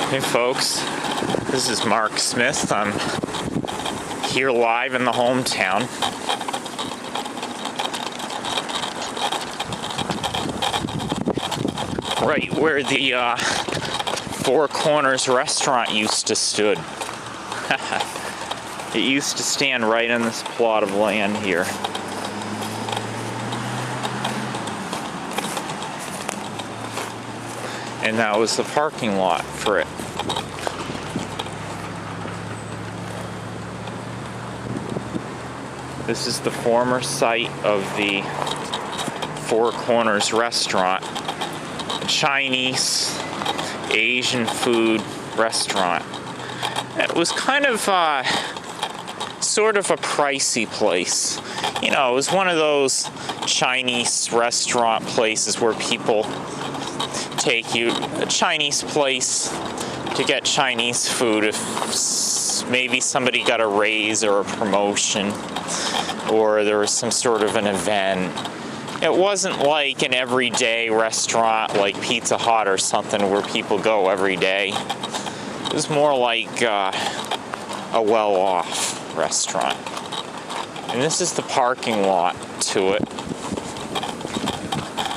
Hey folks, this is Mark Smith. I'm here live in the hometown. Right where the Four Corners restaurant used to stood. It used to stand right on this plot of land here. And that was the parking lot for it. This is the former site of the Four Corners restaurant. A Chinese, Asian food restaurant. It was kind of sort of a pricey place. You know, it was one of those Chinese restaurant places where people take you, a Chinese place to get Chinese food if maybe somebody got a raise or a promotion or there was some sort of an event. It wasn't like an everyday restaurant like Pizza Hut or something where people go every day. It was more like a well-off restaurant. And this is the parking lot to it.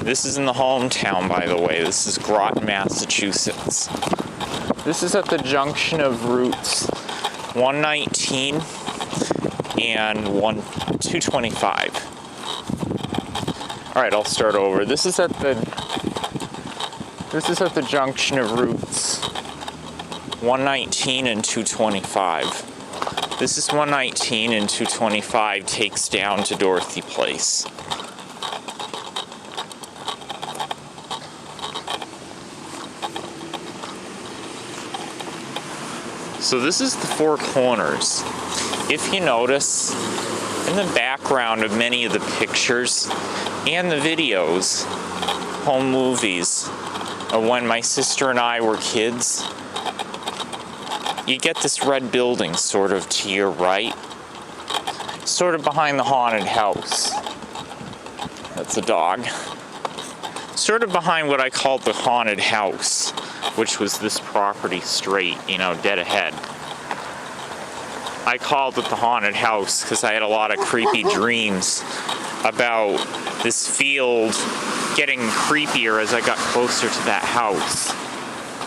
This is in the hometown, by the way. This is Groton, Massachusetts. This is at the junction of routes 119 and 225. All right, I'll start over. This is at the junction of routes 119 and 225. This is 119 and 225 takes down to Dorothy Place. So this is the Four Corners. If you notice, in the background of many of the pictures and the videos, home movies, of when my sister and I were kids, you get this red building sort of to your right, sort of behind the haunted house. That's a dog. Sort of behind what I called the haunted house, which was this property straight, you know, dead ahead. I called it the haunted house because I had a lot of creepy dreams about this field getting creepier as I got closer to that house.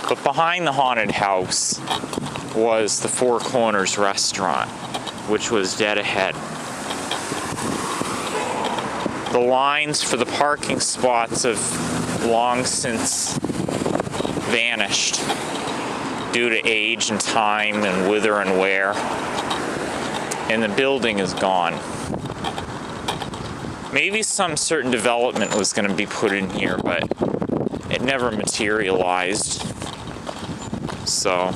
But behind the haunted house was the Four Corners restaurant, which was dead ahead. The lines for the parking spots have long since vanished due to age and time and wither and wear, and the building is gone. Maybe some certain development was going to be put in here, but it never materialized. So,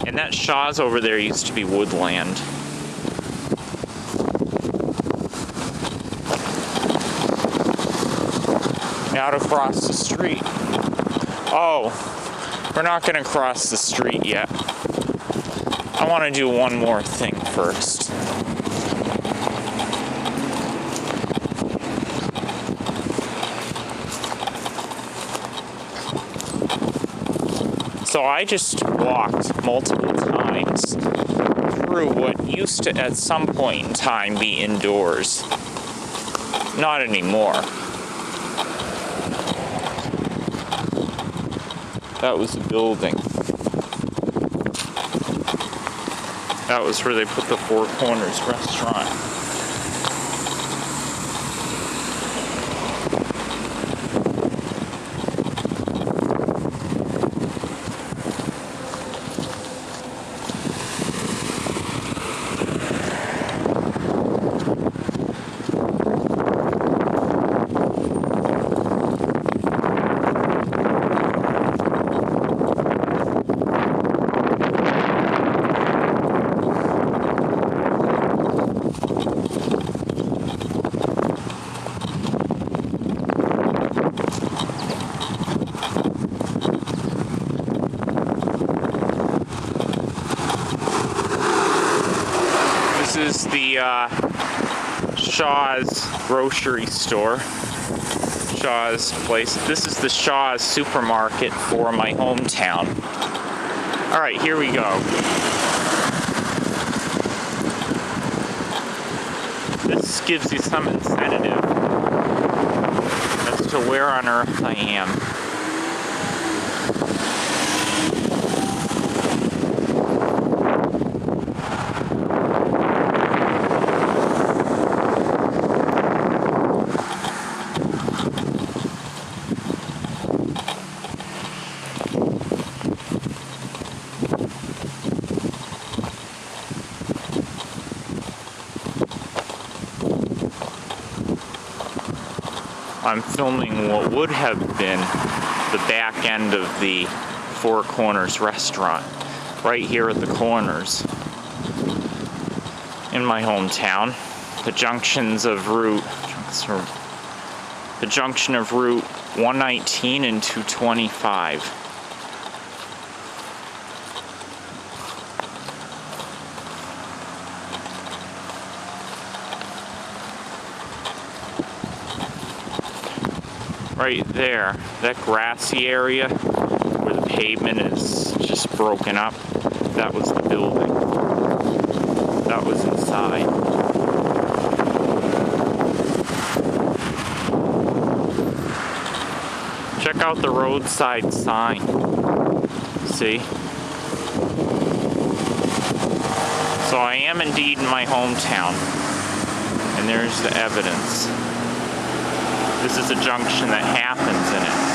and that Shaw's over there used to be woodland. Now to cross the street. Oh, we're not going to cross the street yet. I want to do one more thing first. So I just walked multiple times through what used to at some point in time be indoors. Not anymore. That was the building. That was where they put the Four Corners restaurant. This is the Shaw's grocery store. Shaw's place. This is the Shaw's supermarket for my hometown. Alright, here we go. This gives you some incentive as to where on earth I am. I'm filming what would have been the back end of the Four Corners restaurant, right here at the corners in my hometown. The junction of Route 119 and 225. Right there, that grassy area where the pavement is just broken up, that was the building. That was inside. Check out the roadside sign. See? So I am indeed in my hometown, and there's the evidence. This is a junction that happens in it.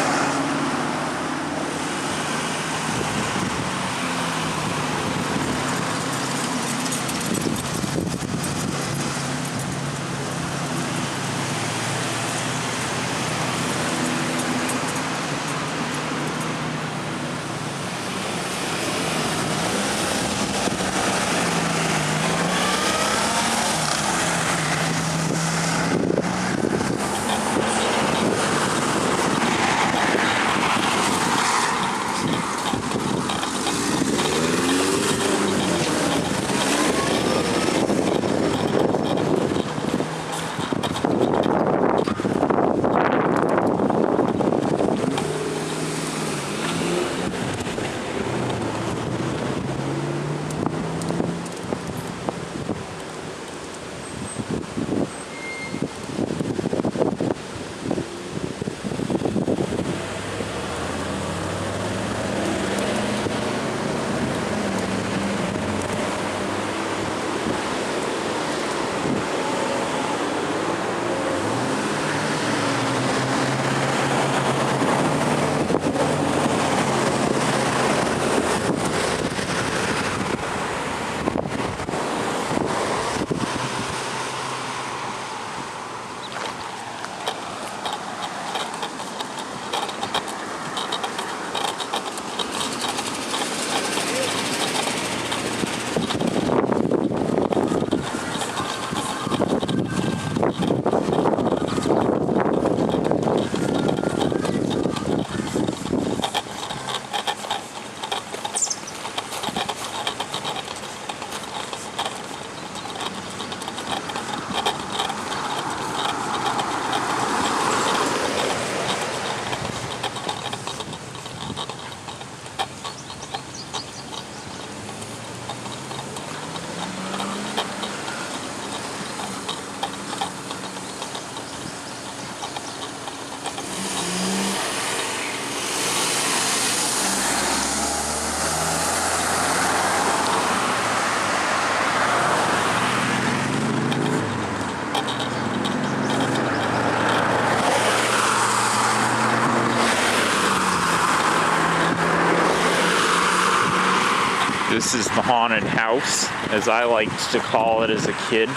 This is the haunted house, as I liked to call it as a kid.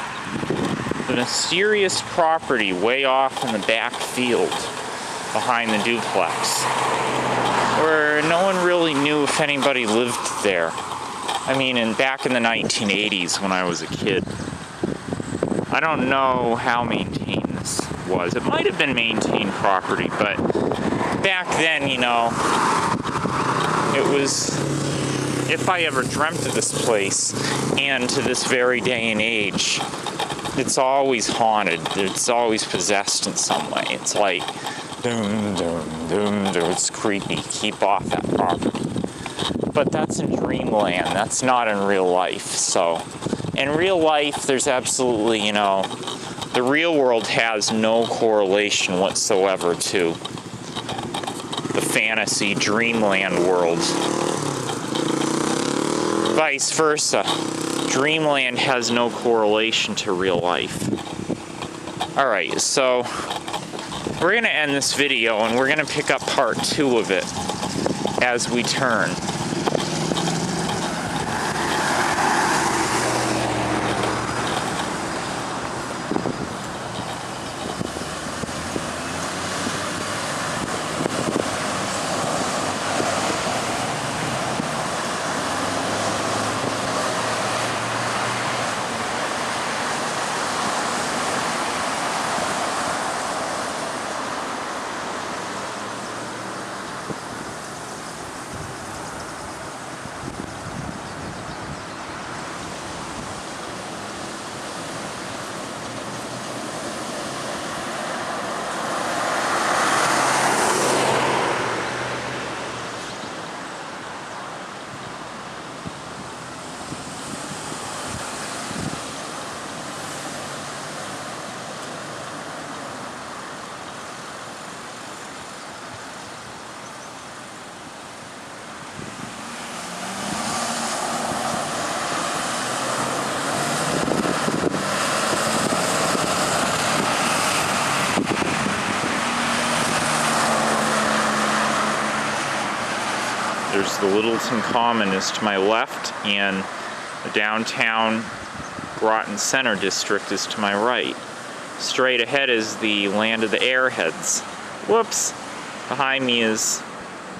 The mysterious property way off in the back field behind the duplex, where no one really knew if anybody lived there. I mean, back in the 1980s when I was a kid. I don't know how maintained this was. It might have been maintained property, but back then, you know, it was... If I ever dreamt of this place, and to this very day and age, it's always haunted. It's always possessed in some way. It's like, doom, doom, doom, doom. It's creepy. Keep off that property. But that's in dreamland. That's not in real life. So, in real life, there's absolutely, the real world has no correlation whatsoever to the fantasy dreamland world. Vice versa. Dreamland has no correlation to real life. Alright, so we're going to end this video and we're going to pick up part 2 of it as we turn. There's the Littleton Common is to my left, and the downtown Groton Center District is to my right. Straight ahead is the land of the airheads. Whoops! Behind me is